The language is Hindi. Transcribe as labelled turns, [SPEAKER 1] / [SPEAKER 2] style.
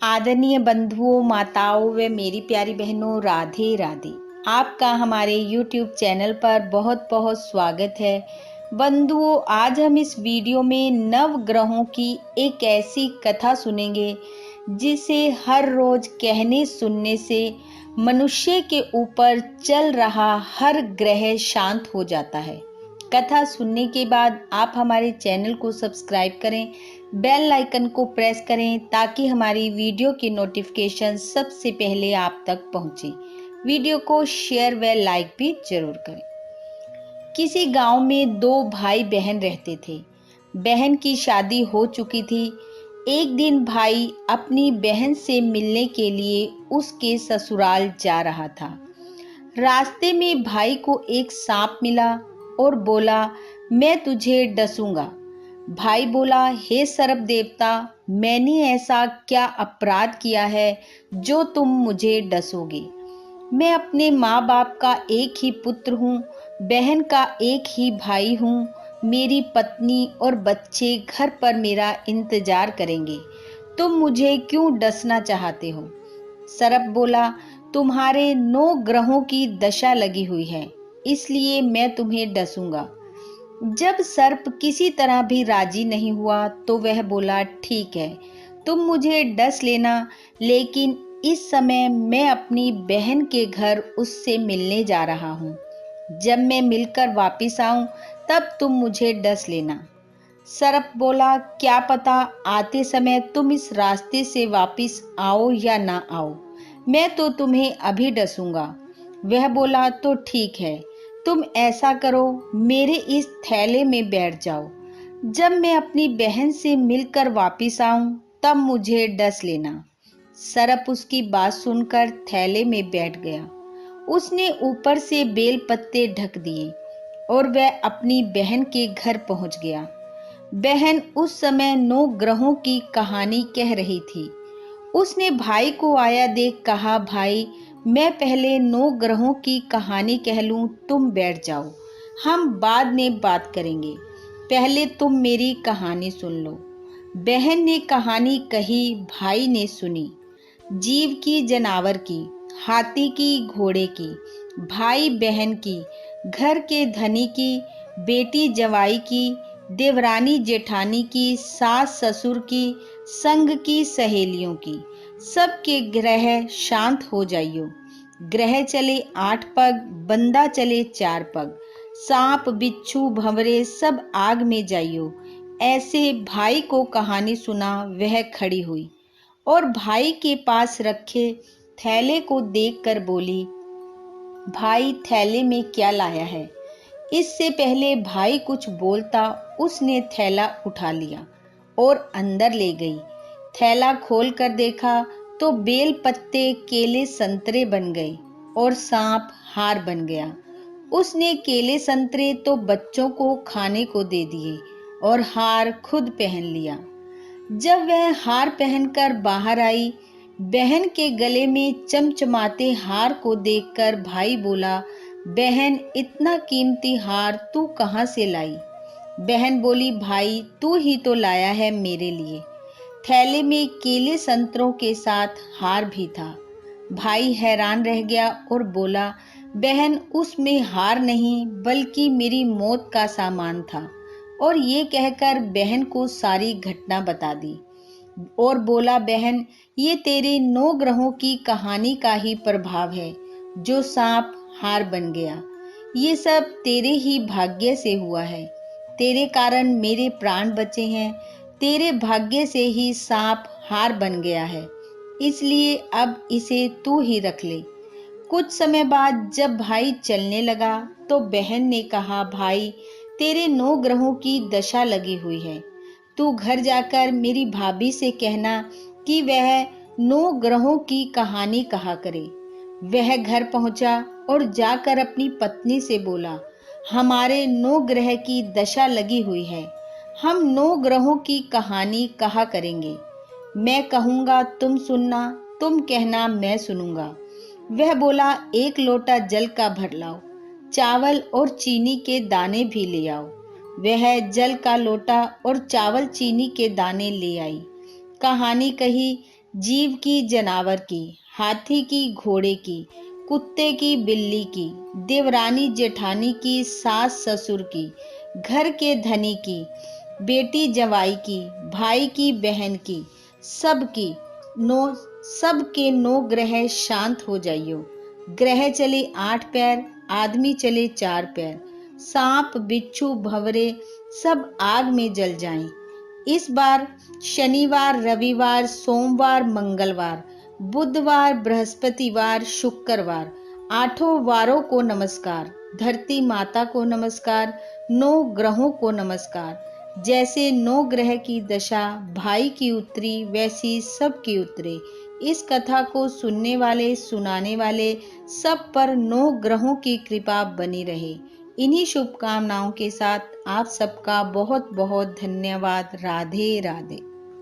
[SPEAKER 1] आदरणीय बंधुओं, माताओं व मेरी प्यारी बहनों, राधे राधे। आपका हमारे YouTube चैनल पर बहुत बहुत स्वागत है। बंधुओं, आज हम इस वीडियो में नव ग्रहों की एक ऐसी कथा सुनेंगे जिसे हर रोज कहने सुनने से मनुष्य के ऊपर चल रहा हर ग्रह शांत हो जाता है। कथा सुनने के बाद आप हमारे चैनल को सब्सक्राइब करें, बेल आइकन को प्रेस करें ताकि हमारी वीडियो की नोटिफिकेशन सबसे पहले आप तक पहुंचे। वीडियो को शेयर व लाइक भी जरूर करें। किसी गांव में दो भाई बहन रहते थे। बहन की शादी हो चुकी थी। एक दिन भाई अपनी बहन से मिलने के लिए उसके ससुराल जा रहा था। रास्ते में भाई को एक सांप मिला और बोला, मैं तुझे डसूंगा। भाई बोला, हे सर्प देवता, मैंने ऐसा क्या अपराध किया है जो तुम मुझे डसोगे? मैं अपने माँ बाप का एक ही पुत्र हूँ, बहन का एक ही भाई हूँ। मेरी पत्नी और बच्चे घर पर मेरा इंतजार करेंगे। तुम मुझे क्यों डसना चाहते हो? सर्प बोला, तुम्हारे 9 ग्रहों की दशा लगी हुई है, इसलिए मैं तुम्हें डसूंगा। जब सर्प किसी तरह भी राजी नहीं हुआ तो वह बोला, ठीक है, तुम मुझे डस लेना, लेकिन इस समय मैं अपनी बहन के घर उससे मिलने जा रहा हूँ। जब मैं मिलकर वापस आऊं तब तुम मुझे डस लेना। सर्प बोला, क्या पता आते समय तुम इस रास्ते से वापस आओ या ना आओ, मैं तो तुम्हें अभी डसूंगा। वह बोला, तो ठीक है, तुम ऐसा करो, मेरे इस थैले में बैठ जाओ। जब मैं अपनी बहन से मिलकर वापस आऊं तब मुझे डस लेना। सर्प उसकी बात सुनकर थैले में बैठ गया। उसने ऊपर से बेल पत्ते ढक दिए और वह अपनी बहन के घर पहुंच गया। बहन उस समय 9 ग्रहों की कहानी कह रही थी। उसने भाई को आया देख कहा, भाई, मैं पहले 9 ग्रहों की कहानी कह लूं, तुम बैठ जाओ, हम बाद में बात करेंगे। पहले तुम मेरी कहानी सुन लो। बहन ने कहानी कही, भाई ने सुनी। जीव की, जानवर की, हाथी की, घोड़े की, भाई बहन की, घर के धनी की, बेटी जवाई की, देवरानी जेठानी की, सास ससुर की, संग की, सहेलियों की, सबके ग्रह शांत हो जाइयो। ग्रह चले 8 पग, बंदा चले 4 पग, सांप बिच्छू भंवरे सब आग में जाइयो। ऐसे भाई को कहानी सुना वह खड़ी हुई और भाई के पास रखे थैले को देखकर बोली, भाई, थैले में क्या लाया है? इससे पहले भाई कुछ बोलता उसने थैला उठा लिया और अंदर ले गई। थैला खोल कर देखा तो बेल पत्ते, केले, संतरे बन गए और सांप हार बन गया। उसने केले संतरे तो बच्चों को खाने को दे दिए और हार खुद पहन लिया। जब वह हार पहनकर बाहर आई, बहन के गले में चमचमाते हार को देखकर भाई बोला, बहन, इतना कीमती हार तू कहाँ से लाई? बहन बोली, भाई, तू ही तो लाया है मेरे लिए। थैले में केले संतरों के साथ हार भी था। भाई हैरान रह गया और बोला, बहन, उसमें हार नहीं बल्कि मेरी मौत का सामान था। और ये कहकर बहन को सारी घटना बता दी और बोला, बहन, ये तेरे 9 ग्रहों की कहानी का ही प्रभाव है जो सांप हार बन गया। ये सब तेरे ही भाग्य से हुआ है। तेरे कारण मेरे प्राण बचे हैं। तेरे भाग्य से ही सांप हार बन गया है, इसलिए अब इसे तू ही रख ले। कुछ समय बाद जब भाई चलने लगा तो बहन ने कहा, भाई, तेरे 9 ग्रहों की दशा लगी हुई है। तू घर जाकर मेरी भाभी से कहना कि वह 9 ग्रहों की कहानी कहा करे। वह घर पहुंचा और जाकर अपनी पत्नी से बोला, हमारे 9 ग्रह की दशा लगी हुई है, हम 9 ग्रहों की कहानी कहा करेंगे। मैं कहूँगा तुम सुनना, तुम कहना मैं सुनूंगा। वह बोला, 1 लोटा जल का भर लाओ, चावल और चीनी के दाने भी ले आओ। वह जल का लोटा और चावल चीनी के दाने ले आई। कहानी कही, जीव की जानवर की, हाथी की घोड़े की, कुत्ते की बिल्ली की, देवरानी जेठानी की, सास ससुर की, घर के धनी की, बेटी जवाई की, भाई की बहन की, सबकी नो सबके 9 ग्रह शांत हो जाइयो। ग्रह चले 8 पैर, आदमी चले 4 पैर, सांप बिच्छू भंवरे सब आग में जल जाएं। इस बार शनिवार, रविवार, सोमवार, मंगलवार, बुधवार, बृहस्पतिवार, शुक्रवार, 8 वारों को नमस्कार। धरती माता को नमस्कार। 9 ग्रहों को नमस्कार। जैसे 9 ग्रह की दशा भाई की उतरी, वैसी सबकी उतरे। इस कथा को सुनने वाले, सुनाने वाले सब पर 9 ग्रहों की कृपा बनी रहे। इन्हीं शुभकामनाओं के साथ आप सबका बहुत बहुत धन्यवाद। राधे राधे।